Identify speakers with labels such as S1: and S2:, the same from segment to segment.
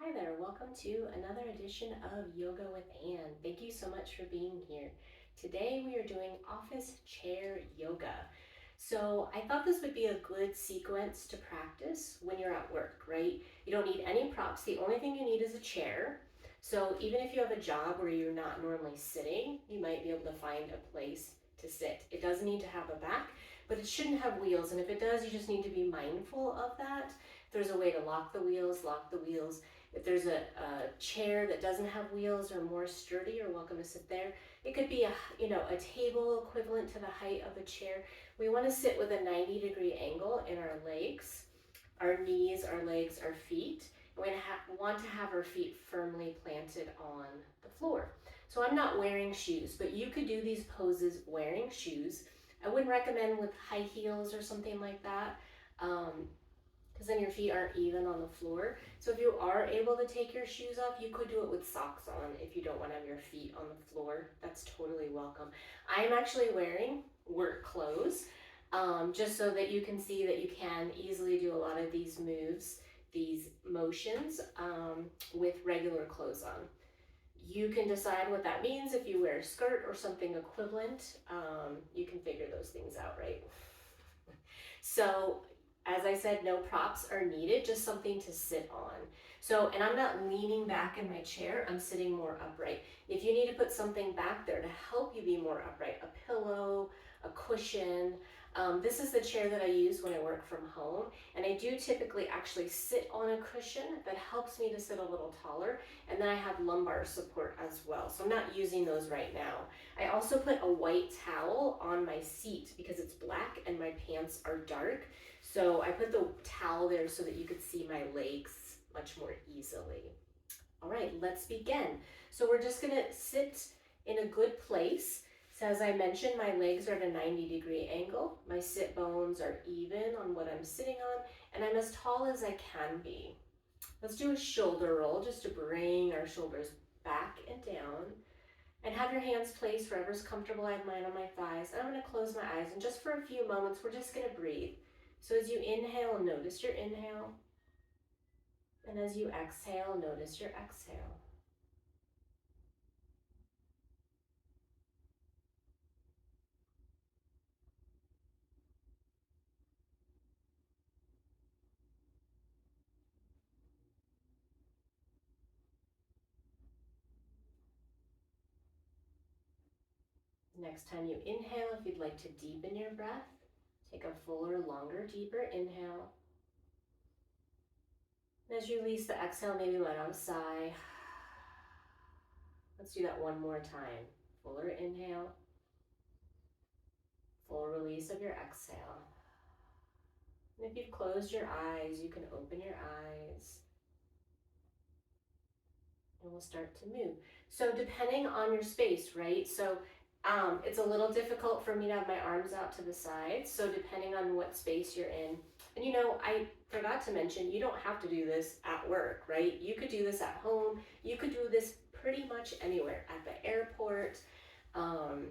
S1: Hi there, welcome to another edition of Yoga with Anne. Thank you so much for being here. Today we are doing office chair yoga. So I thought this would be a good sequence to practice when you're at work, right? You don't need any props. The only thing you need is a chair. So even if you have a job where you're not normally sitting, you might be able to find a place to sit. It doesn't need to have a back, but it shouldn't have wheels. And if it does, you just need to be mindful of that. If there's a way to lock the wheels, lock the wheels. If there's a chair that doesn't have wheels or more sturdy, you're welcome to sit there. It could be a table equivalent to the height of a chair. We want to sit with a 90-degree angle in our legs, our knees, our legs, our feet. And we want to have our feet firmly planted on the floor. So I'm not wearing shoes, but you could do these poses wearing shoes. I wouldn't recommend with high heels or something like that. Because then your feet aren't even on the floor. So if you are able to take your shoes off, you could do it with socks on if you don't want to have your feet on the floor. That's totally welcome. I'm actually wearing work clothes just so that you can see that you can easily do a lot of these moves, these motions with regular clothes on. You can decide what that means if you wear a skirt or something equivalent. You can figure those things out, right? So as I said, no props are needed, just something to sit on. So, and I'm not leaning back in my chair, I'm sitting more upright. If you need to put something back there to help you be more upright, a pillow, a cushion, this is the chair that I use when I work from home, and I do typically actually sit on a cushion that helps me to sit a little taller, and then I have lumbar support as well. So I'm not using those right now. I also put a white towel on my seat because it's black and my pants are dark. So I put the towel there so that you could see my legs much more easily. All right, let's begin. So we're just gonna sit in a good place. So as I mentioned, my legs are at a 90-degree angle. My sit bones are even on what I'm sitting on, and I'm as tall as I can be. Let's do a shoulder roll just to bring our shoulders back and down. And have your hands placed wherever's comfortable. I have mine on my thighs. And I'm going to close my eyes. And just for a few moments, we're just going to breathe. So as you inhale, notice your inhale. And as you exhale, notice your exhale. Next time you inhale, if you'd like to deepen your breath, take a fuller, longer, deeper inhale. And as you release the exhale, maybe let out a sigh. Let's do that one more time. Fuller inhale, full release of your exhale. And if you've closed your eyes, you can open your eyes. And we'll start to move. So depending on your space, right? So it's a little difficult for me to have my arms out to the sides. So depending on what space you're in, and I forgot to mention, you don't have to do this at work, right? You could do this at home. You could do this pretty much anywhere, at the airport, um,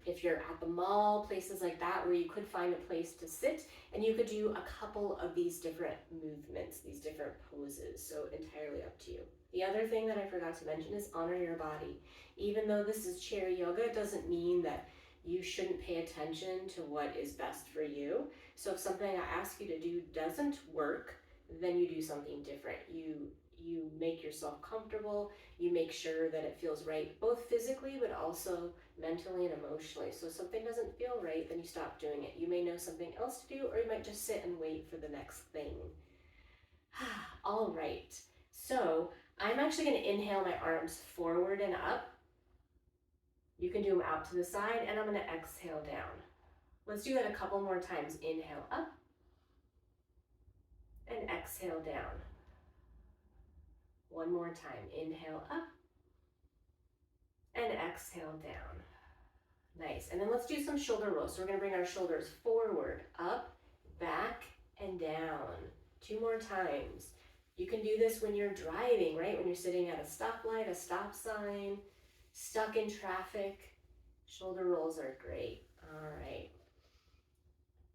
S1: if you're at the mall, places like that where you could find a place to sit, and you could do a couple of these different movements, these different poses. So entirely up to you. The other thing that I forgot to mention is honor your body. Even though this is chair yoga, it doesn't mean that you shouldn't pay attention to what is best for you. So if something I ask you to do doesn't work, then you do something different. You make yourself comfortable, you make sure that it feels right, both physically but also mentally and emotionally. So if something doesn't feel right, then you stop doing it. You may know something else to do, or you might just sit and wait for the next thing. All right, so I'm actually going to inhale my arms forward and up. You can do them out to the side, and I'm going to exhale down. Let's do that a couple more times. Inhale up and exhale down. One more time. Inhale up and exhale down. Nice. And then let's do some shoulder rolls. So we're going to bring our shoulders forward, up, back, and down. Two more times. You can do this when you're driving, right? When you're sitting at a stoplight, a stop sign, stuck in traffic. Shoulder rolls are great. All right.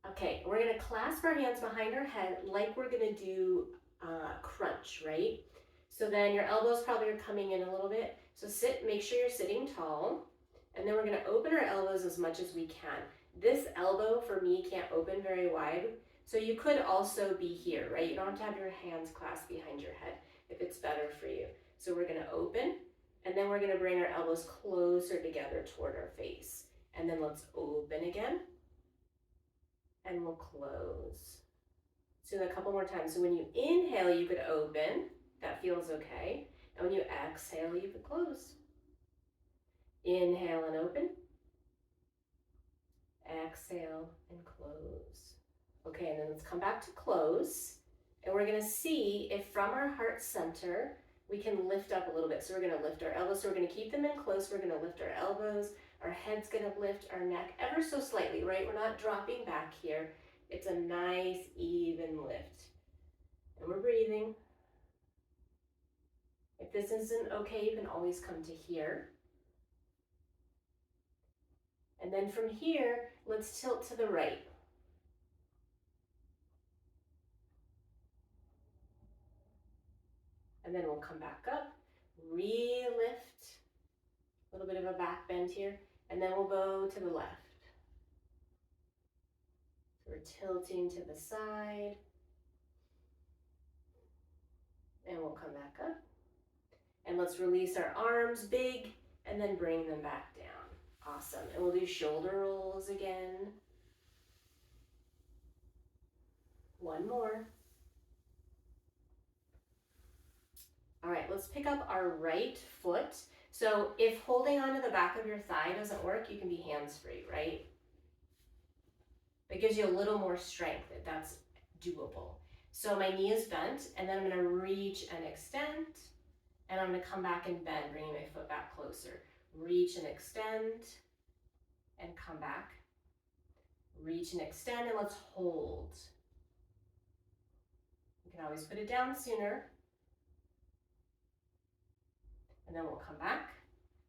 S1: Okay, we're going to clasp our hands behind our head like we're going to do crunch, right? So then your elbows probably are coming in a little bit. So sit, make sure you're sitting tall. And then we're gonna open our elbows as much as we can. This elbow for me can't open very wide. So you could also be here, right? You don't have to have your hands clasped behind your head if it's better for you. So we're gonna open, and then we're gonna bring our elbows closer together toward our face. And then let's open again, and we'll close. So a couple more times. So when you inhale, you could open. That feels okay. And when you exhale, you could close. Inhale and open. Exhale and close. Okay, and then let's come back to close. And we're gonna see if from our heart center, we can lift up a little bit. So we're gonna lift our elbows. So we're gonna keep them in close. We're gonna lift our elbows. Our head's gonna lift our neck ever so slightly, right? We're not dropping back here. It's a nice, even lift. And we're breathing. If this isn't okay, you can always come to here. And then from here, let's tilt to the right. And then we'll come back up, re-lift, a little bit of a back bend here, and then we'll go to the left. So we're tilting to the side, and we'll come back up. And let's release our arms big, and then bring them back down. Awesome, and we'll do shoulder rolls again. One more. All right, let's pick up our right foot. So if holding onto the back of your thigh doesn't work, you can be hands-free, right? It gives you a little more strength if that's doable. So my knee is bent, and then I'm gonna reach and extend, and I'm gonna come back and bend, bringing my foot back closer. Reach and extend, and come back. Reach and extend, and let's hold. You can always put it down sooner. And then we'll come back,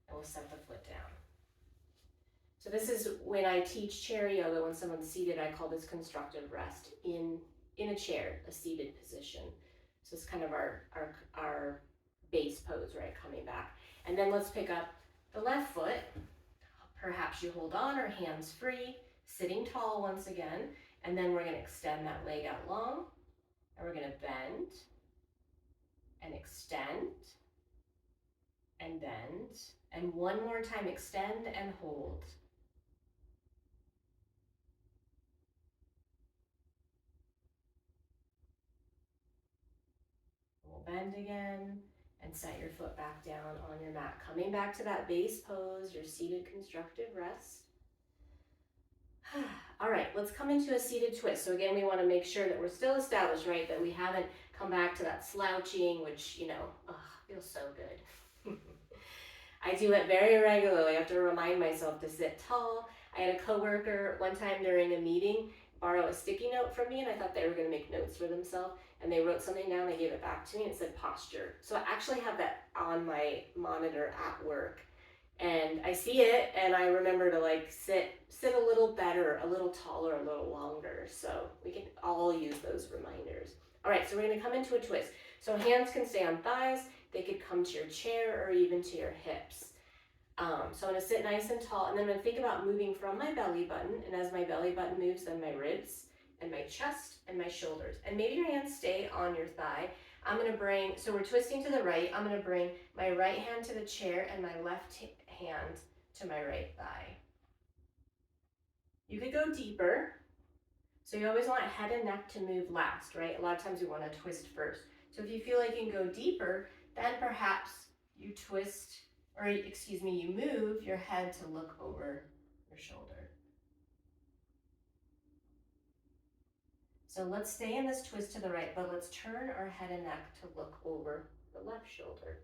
S1: and we'll set the foot down. So this is when I teach chair yoga, when someone's seated, I call this constructive rest in a chair, a seated position. So it's kind of our base pose, right, coming back. And then let's pick up the left foot. Perhaps you hold on or hands free, sitting tall once again, and then we're gonna extend that leg out long, and we're gonna bend, and extend, and bend, and one more time, extend and hold. We'll bend again, and set your foot back down on your mat. Coming back to that base pose, your seated constructive rest. All right, let's come into a seated twist. So again, we want to make sure that we're still established, right? That we haven't come back to that slouching, which, you know, feels so good. I do it very regularly. I have to remind myself to sit tall. I had a coworker one time during a meeting borrow a sticky note from me, and I thought they were going to make notes for themselves, and they wrote something down. They gave it back to me, and it said posture. So I actually have that on my monitor at work, and I see it, and I remember to like sit a little better, a little taller, a little longer. So we can all use those reminders. All right, so we're going to come into a twist. So hands can stay on thighs. They could come to your chair or even to your hips. So I'm gonna sit nice and tall, and then I'm gonna think about moving from my belly button, and as my belly button moves, then my ribs and my chest and my shoulders. And maybe your hands stay on your thigh. I'm gonna bring, so we're twisting to the right, I'm gonna bring my right hand to the chair and my left hand to my right thigh. You could go deeper. So you always want head and neck to move last, right? A lot of times we wanna twist first. So if you feel like you can go deeper, then perhaps you twist, or excuse me, you move your head to look over your shoulder. So let's stay in this twist to the right, but let's turn our head and neck to look over the left shoulder.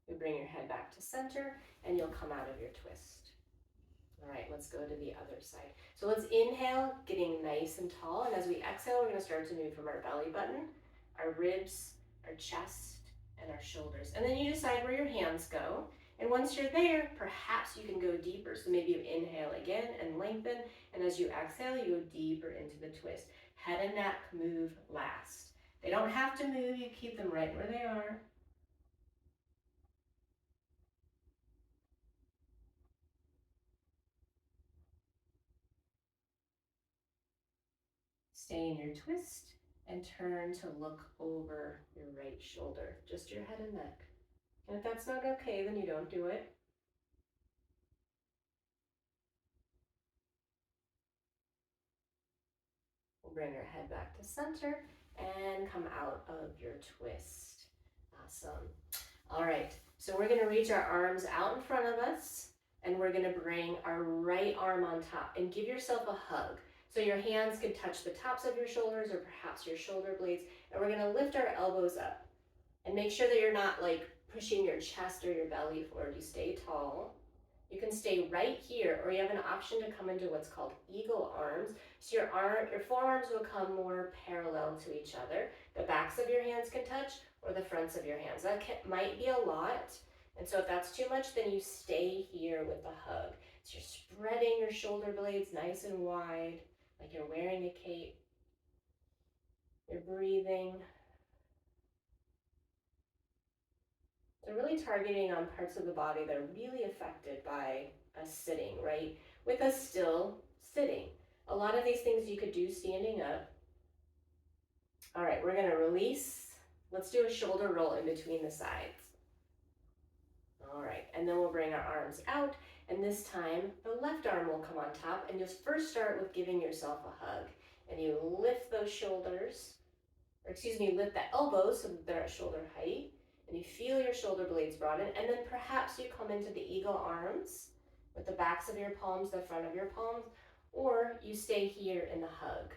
S1: You bring your head back to center, and you'll come out of your twist. All right, let's go to the other side. So let's inhale, getting nice and tall. And as we exhale, we're gonna start to move from our belly button, our ribs, our chest, and our shoulders. And then you decide where your hands go. And once you're there, perhaps you can go deeper. So maybe you inhale again and lengthen. And as you exhale, you go deeper into the twist. Head and neck move last. They don't have to move. You keep them right where they are. Stay in your twist and turn to look over your right shoulder, just your head and neck. And if that's not okay, then you don't do it. We'll bring your head back to center and come out of your twist. Awesome. All right, so we're gonna reach our arms out in front of us and we're gonna bring our right arm on top and give yourself a hug. So your hands can touch the tops of your shoulders or perhaps your shoulder blades, and we're gonna lift our elbows up and make sure that you're not like pushing your chest or your belly forward. You stay tall. You can stay right here, or you have an option to come into what's called eagle arms. So your forearms will come more parallel to each other. The backs of your hands can touch, or the fronts of your hands. That might be a lot. And so if that's too much, then you stay here with the hug. So you're spreading your shoulder blades nice and wide, like you're wearing a cape. You're breathing. So really targeting on parts of the body that are really affected by us sitting, right? With us still sitting. A lot of these things you could do standing up. All right, we're gonna release. Let's do a shoulder roll in between the sides. All right, and then we'll bring our arms out, and this time the left arm will come on top, and you'll first start with giving yourself a hug. And you lift those shoulders, or excuse me, lift the elbows so that they're at shoulder height. And you feel your shoulder blades broaden, and then perhaps you come into the eagle arms with the backs of your palms, the front of your palms, or you stay here in the hug.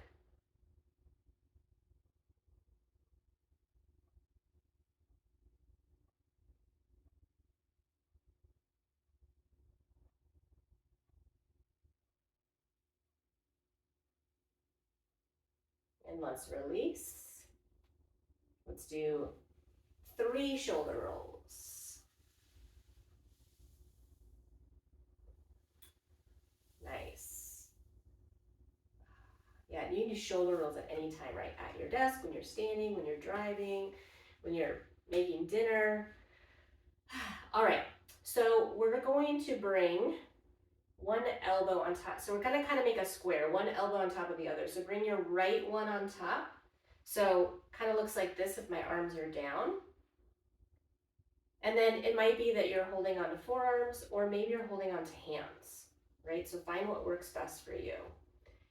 S1: And let's release. Let's do 3 shoulder rolls. Nice. Yeah, you can do shoulder rolls at any time, right? At your desk, when you're standing, when you're driving, when you're making dinner. All right, so we're going to bring one elbow on top. So we're gonna kind of make a square, one elbow on top of the other. So bring your right one on top. So kind of looks like this if my arms are down. And then it might be that you're holding on to forearms, or maybe you're holding on to hands, right? So find what works best for you.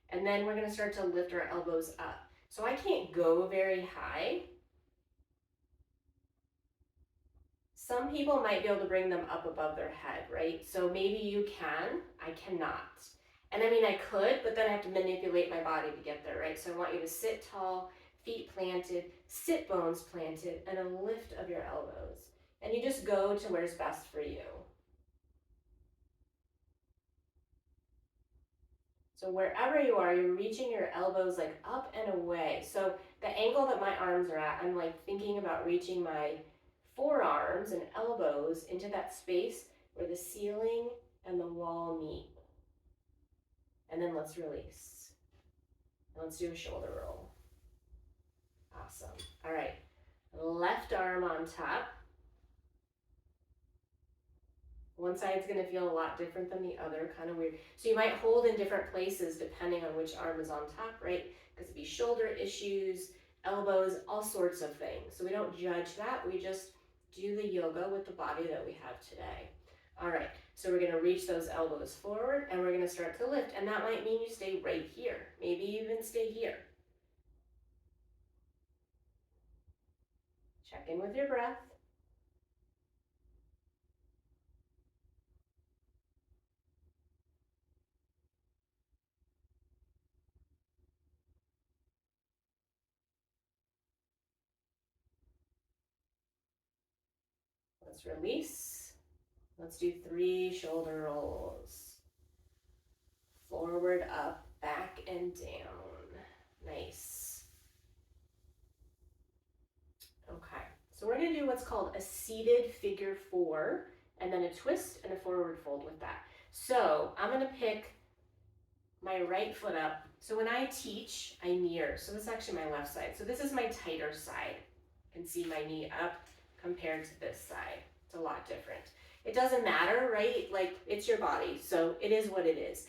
S1: And then we're gonna start to lift our elbows up. So I can't go very high. Some people might be able to bring them up above their head, right? So maybe you can, I cannot. And I mean, I could, but then I have to manipulate my body to get there, right? So I want you to sit tall, feet planted, sit bones planted, and a lift of your elbows. And you just go to where's best for you. So wherever you are, you're reaching your elbows like up and away. So the angle that my arms are at, I'm like thinking about reaching my forearms and elbows into that space where the ceiling and the wall meet. And then let's release. And let's do a shoulder roll. Awesome. All right. Left arm on top. One side's going to feel a lot different than the other, kind of weird. So you might hold in different places depending on which arm is on top, right? Because it'd be shoulder issues, elbows, all sorts of things. So we don't judge that. We just do the yoga with the body that we have today. All right, so we're gonna reach those elbows forward and we're gonna start to lift. And that might mean you stay right here. Maybe you even stay here. Check in with your breath. Let's release. Let's do 3 shoulder rolls. Forward, up, back, and down. Nice. Okay, so we're gonna do what's called a seated figure 4. and then a twist and a forward fold with that. So I'm gonna pick my right foot up. So when I teach, I mirror. So this is actually my left side. So this is my tighter side. You can see my knee up compared to this side. It's a lot different. It doesn't matter, right? Like, it's your body, so it is what it is.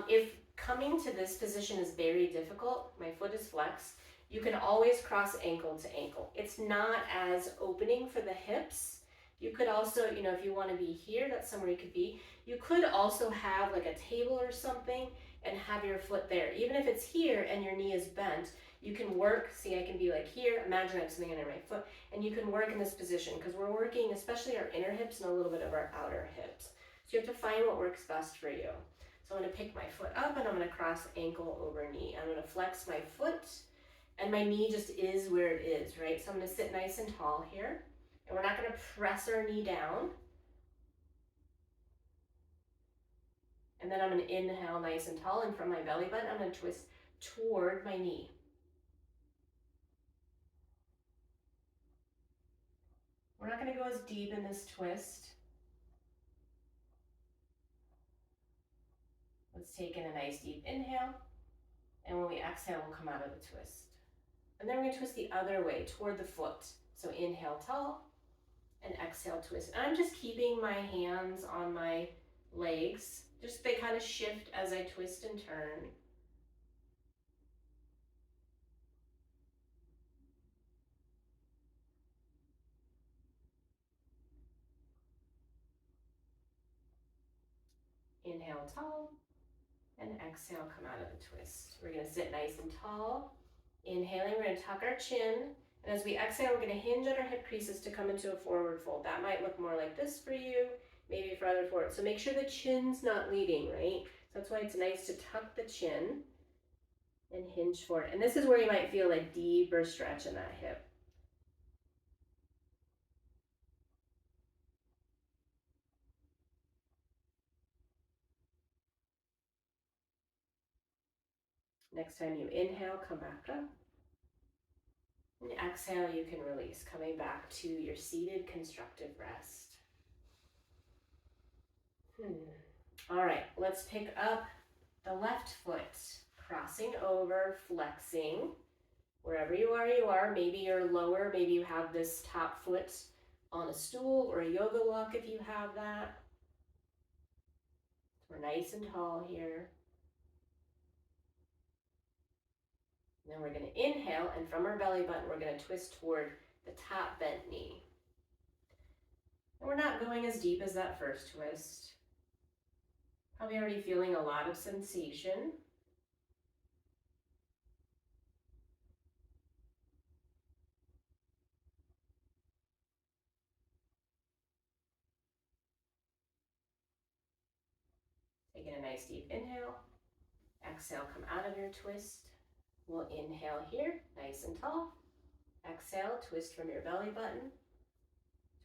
S1: If coming to this position is very difficult, my foot is flexed, you can always cross ankle to ankle. It's not as opening for the hips. You could also, if you want to be here, that's somewhere you could be. You could also have like a table or something and have your foot there. Even if it's here and your knee is bent, you can work. See, I can be like here. Imagine I have something under my foot, and you can work in this position because we're working especially our inner hips and a little bit of our outer hips. So you have to find what works best for you. So I'm going to pick my foot up and I'm going to cross ankle over knee. I'm going to flex my foot and my knee just is where it is, right? So I'm going to sit nice and tall here, and we're not going to press our knee down. And then I'm going to inhale nice and tall, and from my belly button, I'm going to twist toward my knee. We're not going to go as deep in this twist. Let's take in a nice deep inhale, and when we exhale, we'll come out of the twist. And then we're going to twist the other way toward the foot. So inhale tall, and exhale twist. And I'm just keeping my hands on my legs. Just they kind of shift as I twist and turn. Inhale tall, and exhale, come out of the twist. We're going to sit nice and tall. Inhaling, we're going to tuck our chin. And as we exhale, we're going to hinge at our hip creases to come into a forward fold. That might look more like this for you, maybe farther forward. So make sure the chin's not leading, right? So that's why it's nice to tuck the chin and hinge forward. And this is where you might feel a deeper stretch in that hip. Next time you inhale, come back up. And exhale, you can release, coming back to your seated constructive rest. All right, let's pick up the left foot, crossing over, flexing. Wherever you are. Maybe you're lower, maybe you have this top foot on a stool or a yoga block if you have that. We're nice and tall here. And then we're going to inhale, and from our belly button, we're going to twist toward the top bent knee. And we're not going as deep as that first twist. Probably already feeling a lot of sensation. Taking a nice deep inhale. Exhale, come out of your twist. We'll inhale here, nice and tall. Exhale, twist from your belly button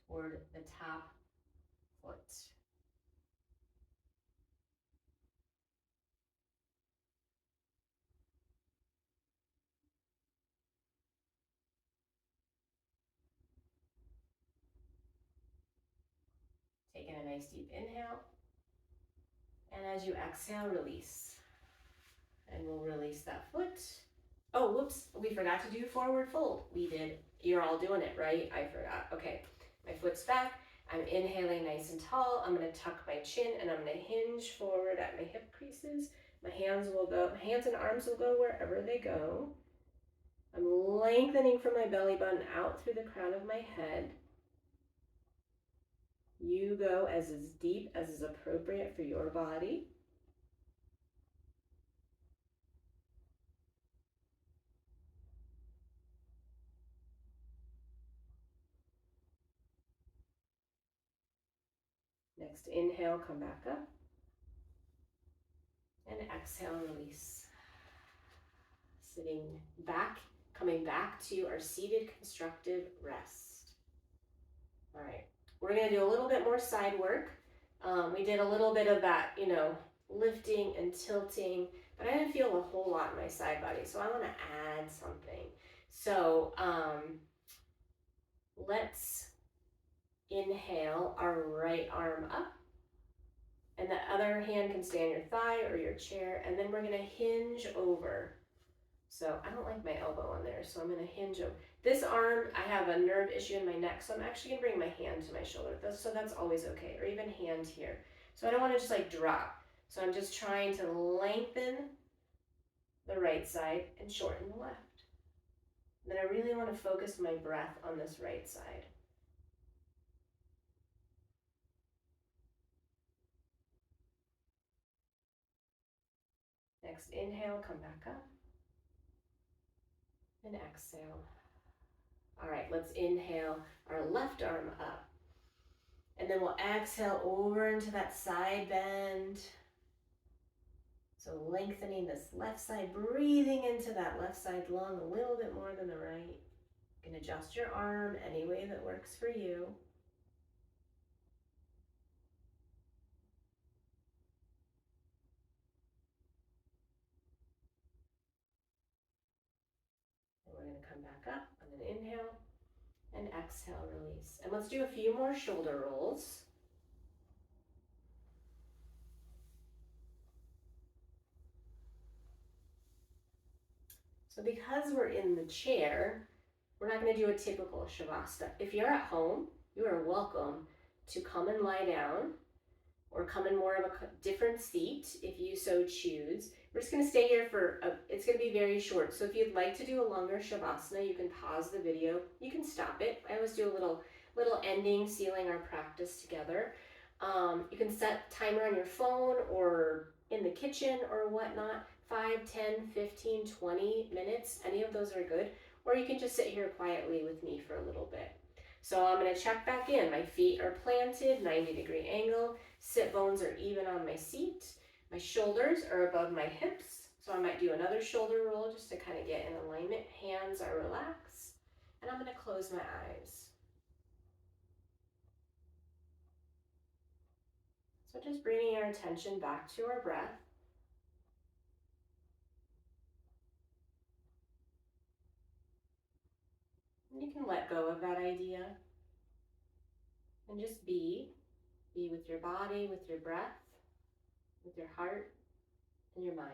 S1: toward the top foot. Taking a nice deep inhale. And as you exhale, release. And we'll release that foot. Oh, whoops, we forgot to do forward fold. We did. You're all doing it, right? I forgot. Okay, my foot's back. I'm inhaling nice and tall. I'm going to tuck my chin and I'm going to hinge forward at my hip creases. My hands and arms will go wherever they go. I'm lengthening from my belly button out through the crown of my head. You go as deep as is appropriate for your body. Next inhale, come back up. And exhale, release. Sitting back, coming back to our seated constructive rest. All right, we're going to do a little bit more side work. We did a little bit of that, lifting and tilting, but I didn't feel a whole lot in my side body, so I want to add something. So let's inhale our right arm up, and the other hand can stay on your thigh or your chair, and then we're gonna hinge over. So I don't like my elbow on there, so I'm gonna hinge over. This arm, I have a nerve issue in my neck, so I'm actually gonna bring my hand to my shoulder. So that's always okay, or even hand here. So I don't wanna just like drop. So I'm just trying to lengthen the right side and shorten the left. Then I really wanna focus my breath on this right side. Next inhale, come back up. And exhale. All right, let's inhale our left arm up. And then we'll exhale over into that side bend. So lengthening this left side, breathing into that left side lung a little bit more than the right. You can adjust your arm any way that works for you. And we're gonna come back up on an inhale and exhale, release. And let's do a few more shoulder rolls. So because we're in the chair, we're not going to do a typical Shavasana. If you're at home, you are welcome to come and lie down or come in more of a different seat if you so choose. We're just going to stay here it's going to be very short. So if you'd like to do a longer Shavasana, you can pause the video. You can stop it. I always do a little ending, sealing our practice together. You can set timer on your phone or in the kitchen or whatnot. 5, 10, 15, 20 minutes, any of those are good. Or you can just sit here quietly with me for a little bit. So I'm going to check back in. My feet are planted, 90-degree angle. Sit bones are even on my seat. My shoulders are above my hips. So I might do another shoulder roll just to kind of get in alignment. Hands are relaxed. And I'm going to close my eyes. So just bringing our attention back to our breath. You can let go of that idea and just be with your body, with your breath, with your heart and your mind.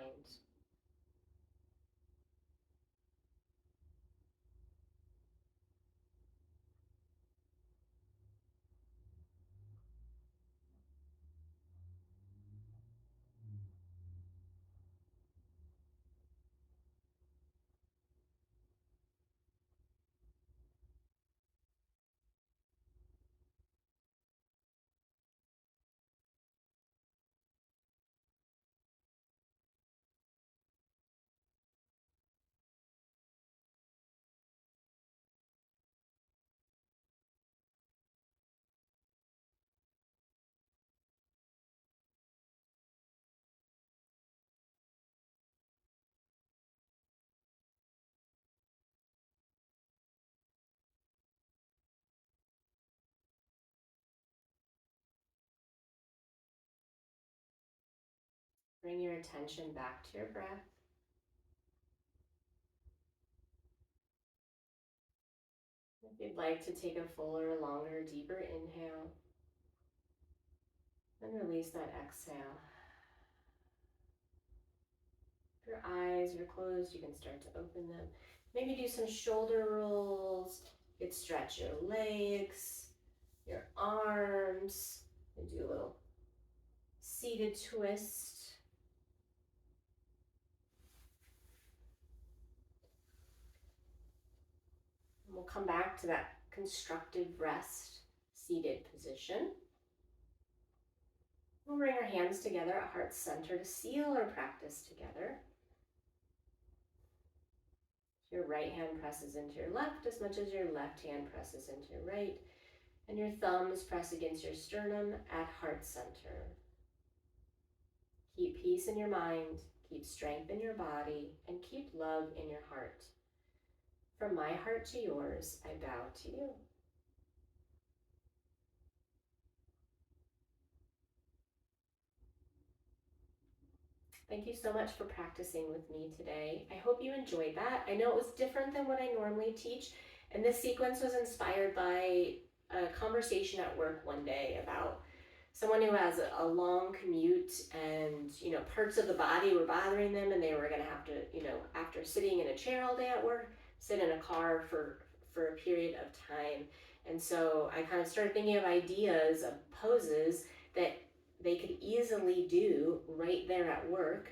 S1: Bring your attention back to your breath. If you'd like to take a fuller, longer, deeper inhale, and release that exhale. If your eyes are closed, you can start to open them. Maybe do some shoulder rolls. You could stretch your legs, your arms, and do a little seated twist. And we'll come back to that constructive rest, seated position. We'll bring our hands together at heart center to seal our practice together. Your right hand presses into your left as much as your left hand presses into your right, and your thumbs press against your sternum at heart center. Keep peace in your mind, keep strength in your body, and keep love in your heart. From my heart to yours, I bow to you. Thank you so much for practicing with me today. I hope you enjoyed that. I know it was different than what I normally teach, and this sequence was inspired by a conversation at work one day about someone who has a long commute, and parts of the body were bothering them, and they were going to have to, after sitting in a chair all day at work, sit in a car for a period of time. And so I kind of started thinking of ideas of poses that they could easily do right there at work.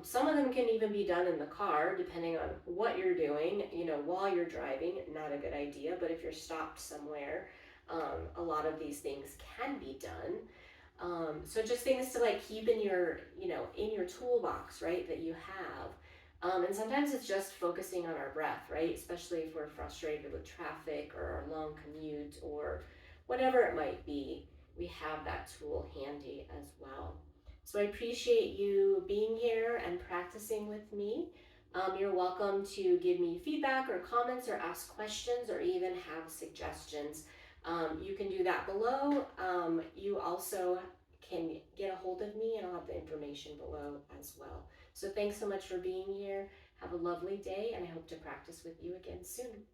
S1: Some of them can even be done in the car, depending on what you're doing. While you're driving, not a good idea, but if you're stopped somewhere, a lot of these things can be done. So just things to like keep in your, in your toolbox, right, that you have. And sometimes it's just focusing on our breath, right? Especially if we're frustrated with traffic or our long commute or whatever it might be, we have that tool handy as well. So I appreciate you being here and practicing with me. You're welcome to give me feedback or comments or ask questions or even have suggestions. You can do that below. You also can get a hold of me, and I'll have the information below as well. So thanks so much for being here. Have a lovely day, and I hope to practice with you again soon.